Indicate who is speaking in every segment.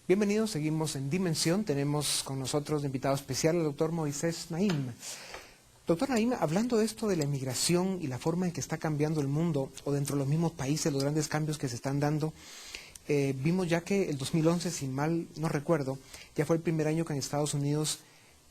Speaker 1: Bienvenidos, seguimos en Dimensión. Tenemos con nosotros de invitado especial al doctor Moisés Naim. Doctor Naim, hablando de esto de la emigración y la forma en que está cambiando el mundo, o dentro de los mismos países, los grandes cambios que se están dando, vimos ya que el 2011, si mal no recuerdo, ya fue el primer año que en Estados Unidos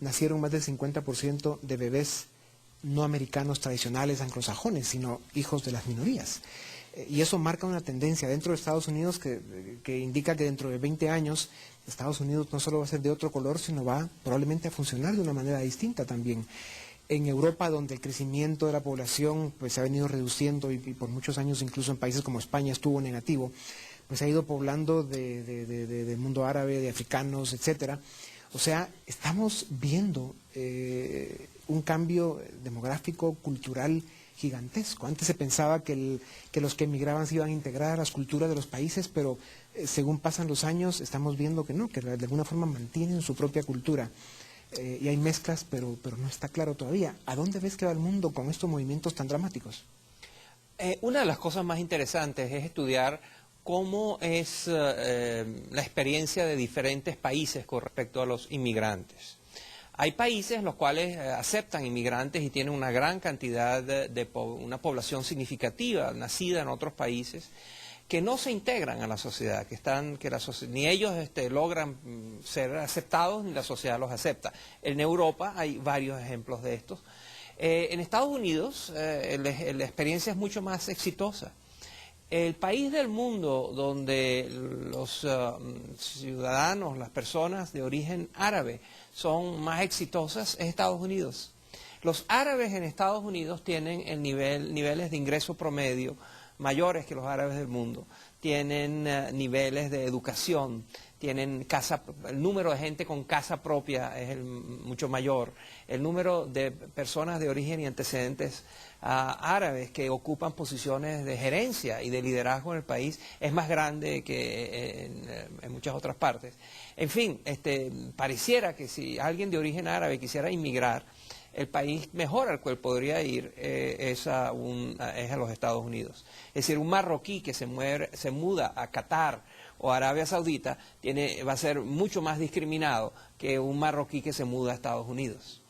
Speaker 1: nacieron más del 50% de bebés no americanos tradicionales anglosajones, sino hijos de las minorías. Y eso marca una tendencia dentro de Estados Unidos que indica que dentro de 20 años Estados Unidos no solo va a ser de otro color, sino va probablemente a funcionar de una manera distinta también. En Europa, donde el crecimiento de la población pues, se ha venido reduciendo y por muchos años, incluso en países como España, estuvo negativo, pues ha ido poblando del mundo árabe, de africanos, etcétera. O sea, estamos viendo un cambio demográfico, cultural, gigantesco. Antes se pensaba que los que emigraban se iban a integrar a las culturas de los países, pero según pasan los años estamos viendo que no, que de alguna forma mantienen su propia cultura. Y hay mezclas, pero no está claro todavía. ¿A dónde ves que va el mundo con estos movimientos tan dramáticos?
Speaker 2: Una de las cosas más interesantes es estudiar cómo es la experiencia de diferentes países con respecto a los inmigrantes. Hay países los cuales aceptan inmigrantes y tienen una gran cantidad una población significativa nacida en otros países que no se integran a la sociedad, ni ellos logran ser aceptados ni la sociedad los acepta. En Europa hay varios ejemplos de estos. En Estados Unidos la experiencia es mucho más exitosa. El país del mundo donde los ciudadanos, las personas de origen árabe son más exitosas es Estados Unidos. Los árabes en Estados Unidos tienen niveles de ingreso promedio mayores que los árabes del mundo, tienen niveles de educación, tienen el número de gente con casa propia es mucho mayor, el número de personas de origen y antecedentes árabes que ocupan posiciones de gerencia y de liderazgo en el país es más grande que en muchas otras partes. En fin, pareciera que si alguien de origen árabe quisiera inmigrar, el país mejor al cual podría ir es a los Estados Unidos. Es decir, un marroquí que se muda a Qatar o Arabia Saudita va a ser mucho más discriminado que un marroquí que se muda a Estados Unidos.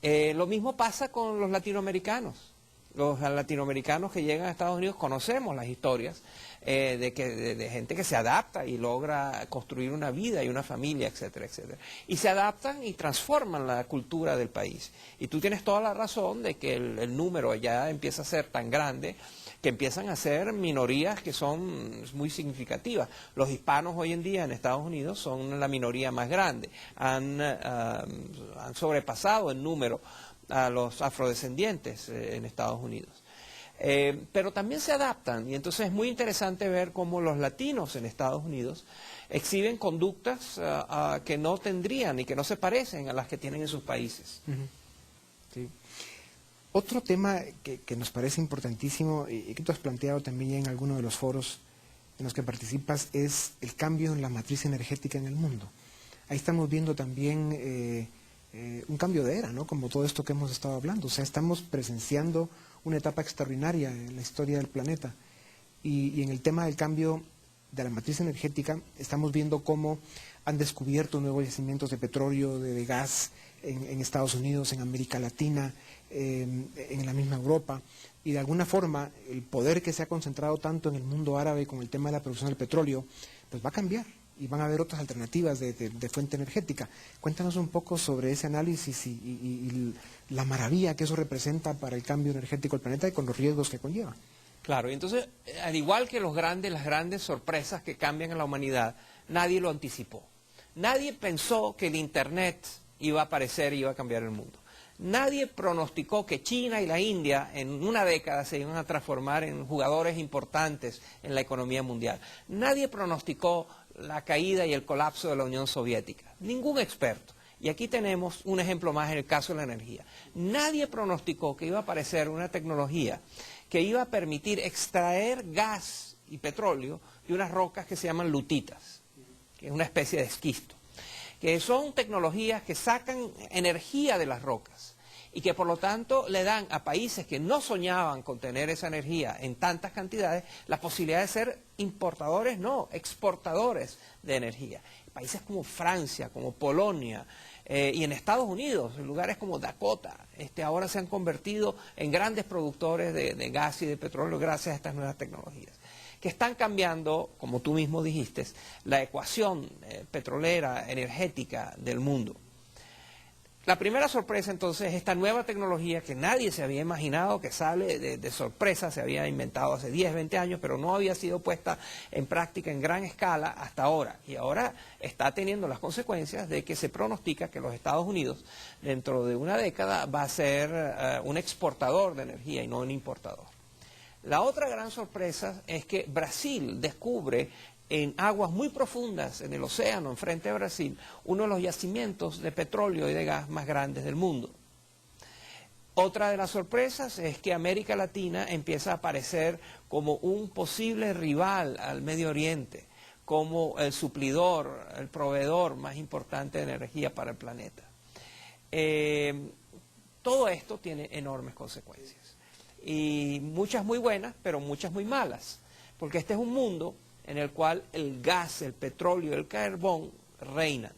Speaker 2: Lo mismo pasa con los latinoamericanos. Los latinoamericanos que llegan a Estados Unidos conocemos las historias de gente que se adapta y logra construir una vida y una familia, etcétera, etcétera. Y se adaptan y transforman la cultura del país. Y tú tienes toda la razón de que el número ya empieza a ser tan grande que empiezan a ser minorías que son muy significativas. Los hispanos hoy en día en Estados Unidos son la minoría más grande. Han sobrepasado en número a los afrodescendientes en Estados Unidos. Pero también se adaptan y entonces es muy interesante ver cómo los latinos en Estados Unidos exhiben conductas que no tendrían y que no se parecen a las que tienen en sus países.
Speaker 1: Uh-huh. Sí. Otro tema que nos parece importantísimo y que tú has planteado también en alguno de los foros en los que participas es el cambio en la matriz energética en el mundo. Ahí estamos viendo también un cambio de era, ¿no? Como todo esto que hemos estado hablando. O sea, estamos presenciando una etapa extraordinaria en la historia del planeta. Y en el tema del cambio de la matriz energética, estamos viendo cómo han descubierto nuevos yacimientos de petróleo, de gas en Estados Unidos, en América Latina, en la misma Europa. Y de alguna forma, el poder que se ha concentrado tanto en el mundo árabe con el tema de la producción del petróleo, pues va a cambiar. Y van a haber otras alternativas de fuente energética. Cuéntanos un poco sobre ese análisis y la maravilla que eso representa para el cambio energético del planeta y con los riesgos que conlleva.
Speaker 2: Claro, y entonces, al igual que las grandes sorpresas que cambian a la humanidad, nadie lo anticipó. Nadie pensó que el Internet iba a aparecer y iba a cambiar el mundo. Nadie pronosticó que China y la India en una década se iban a transformar en jugadores importantes en la economía mundial. Nadie pronosticó la caída y el colapso de la Unión Soviética. Ningún experto. Y aquí tenemos un ejemplo más en el caso de la energía. Nadie pronosticó que iba a aparecer una tecnología que iba a permitir extraer gas y petróleo de unas rocas que se llaman lutitas, que es una especie de esquisto, que son tecnologías que sacan energía de las rocas y que por lo tanto le dan a países que no soñaban con tener esa energía en tantas cantidades la posibilidad de ser importadores, no, exportadores de energía. Países como Francia, como Polonia, y en Estados Unidos, en lugares como Dakota, ahora se han convertido en grandes productores de gas y de petróleo gracias a estas nuevas tecnologías, que están cambiando, como tú mismo dijiste, la ecuación petrolera, energética del mundo. La primera sorpresa entonces es esta nueva tecnología que nadie se había imaginado, que sale de sorpresa, se había inventado hace 10, 20 años, pero no había sido puesta en práctica en gran escala hasta ahora. Y ahora está teniendo las consecuencias de que se pronostica que los Estados Unidos dentro de una década va a ser un exportador de energía y no un importador. La otra gran sorpresa es que Brasil descubre en aguas muy profundas, en el océano, enfrente de Brasil, uno de los yacimientos de petróleo y de gas más grandes del mundo. Otra de las sorpresas es que América Latina empieza a aparecer como un posible rival al Medio Oriente, como el suplidor, el proveedor más importante de energía para el planeta. Todo esto tiene enormes consecuencias, y muchas muy buenas, pero muchas muy malas, porque este es un mundo en el cual el gas, el petróleo y el carbón reinan.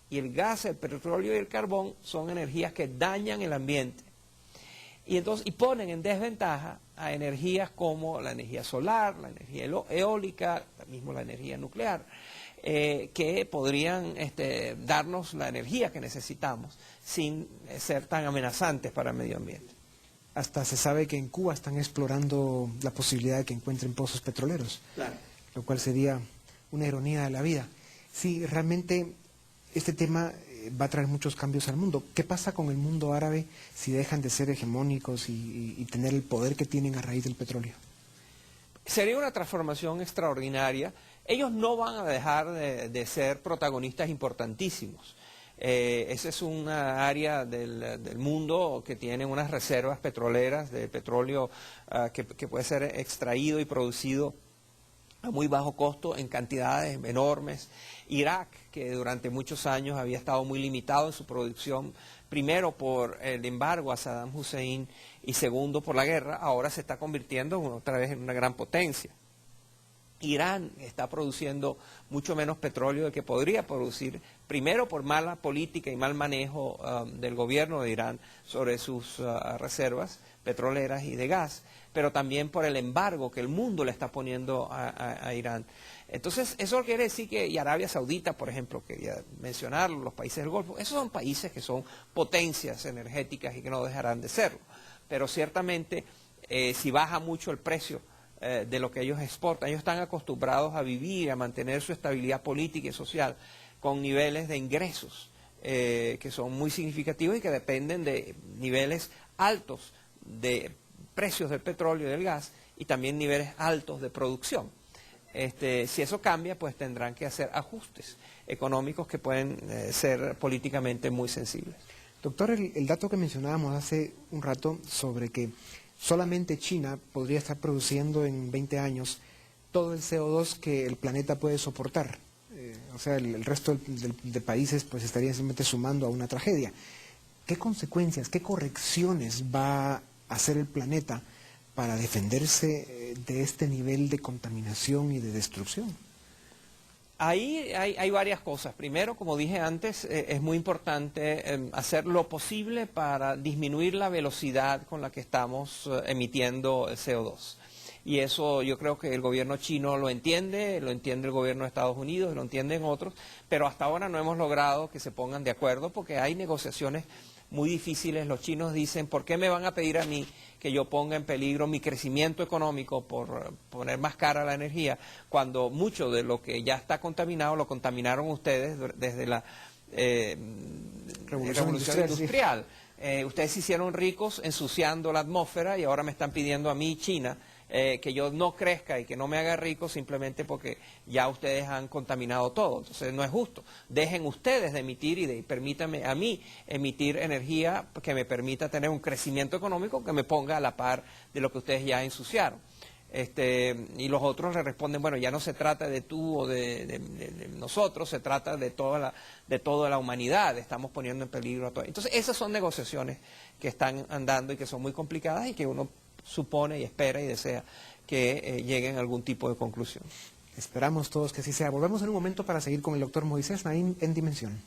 Speaker 2: Y el gas, el petróleo y el carbón son energías que dañan el ambiente. Y ponen en desventaja a energías como la energía solar, la energía eólica, mismo la energía nuclear, que podrían darnos la energía que necesitamos sin ser tan amenazantes para el medio ambiente.
Speaker 1: Hasta se sabe que en Cuba están explorando la posibilidad de que encuentren pozos petroleros.
Speaker 2: Claro.
Speaker 1: Lo cual sería una ironía de la vida. Sí, realmente este tema va a traer muchos cambios al mundo. ¿Qué pasa con el mundo árabe si dejan de ser hegemónicos y tener el poder que tienen a raíz del petróleo?
Speaker 2: Sería una transformación extraordinaria. Ellos no van a dejar de ser protagonistas importantísimos. Esa es una área del mundo que tiene unas reservas petroleras de petróleo que puede ser extraído y producido a muy bajo costo en cantidades enormes. Irak, que durante muchos años había estado muy limitado en su producción, primero por el embargo a Saddam Hussein y segundo por la guerra, ahora se está convirtiendo otra vez en una gran potencia. Irán está produciendo mucho menos petróleo del que podría producir, primero por mala política y mal manejo del gobierno de Irán sobre sus reservas petroleras y de gas, pero también por el embargo que el mundo le está poniendo a Irán. Entonces, eso quiere decir que, y Arabia Saudita, por ejemplo, quería mencionarlo, los países del Golfo, esos son países que son potencias energéticas y que no dejarán de serlo. Pero ciertamente, si baja mucho el precio de lo que ellos exportan, ellos están acostumbrados a vivir, a mantener su estabilidad política y social con niveles de ingresos que son muy significativos y que dependen de niveles altos de precios del petróleo y del gas y también niveles altos de producción. Si eso cambia, pues tendrán que hacer ajustes económicos que pueden ser políticamente muy sensibles.
Speaker 1: Doctor, el dato que mencionábamos hace un rato sobre que solamente China podría estar produciendo en 20 años todo el CO2 que el planeta puede soportar. O sea, el resto de países pues estarían simplemente sumando a una tragedia. ¿Qué consecuencias, qué correcciones va a hacer el planeta para defenderse de este nivel de contaminación y de destrucción?
Speaker 2: Ahí hay varias cosas. Primero, como dije antes, es muy importante hacer lo posible para disminuir la velocidad con la que estamos emitiendo el CO2. Y eso yo creo que el gobierno chino lo entiende el gobierno de Estados Unidos, lo entienden otros, pero hasta ahora no hemos logrado que se pongan de acuerdo porque hay negociaciones muy difíciles. Los chinos dicen, ¿por qué me van a pedir a mí que yo ponga en peligro mi crecimiento económico por poner más cara la energía, cuando mucho de lo que ya está contaminado lo contaminaron ustedes desde la revolución industrial? Sí. Ustedes se hicieron ricos ensuciando la atmósfera y ahora me están pidiendo a mí, China, que yo no crezca y que no me haga rico simplemente porque ya ustedes han contaminado todo. Entonces no es justo. Dejen ustedes de emitir y permítanme a mí emitir energía que me permita tener un crecimiento económico que me ponga a la par de lo que ustedes ya ensuciaron. Y los otros le responden, bueno, ya no se trata de tú o de nosotros, se trata de toda la humanidad, estamos poniendo en peligro a todo. Entonces, esas son negociaciones que están andando y que son muy complicadas y que uno supone y espera y desea que lleguen a algún tipo de conclusión.
Speaker 1: Esperamos todos que así sea. Volvemos en un momento para seguir con el doctor Moisés Naim en Dimensión.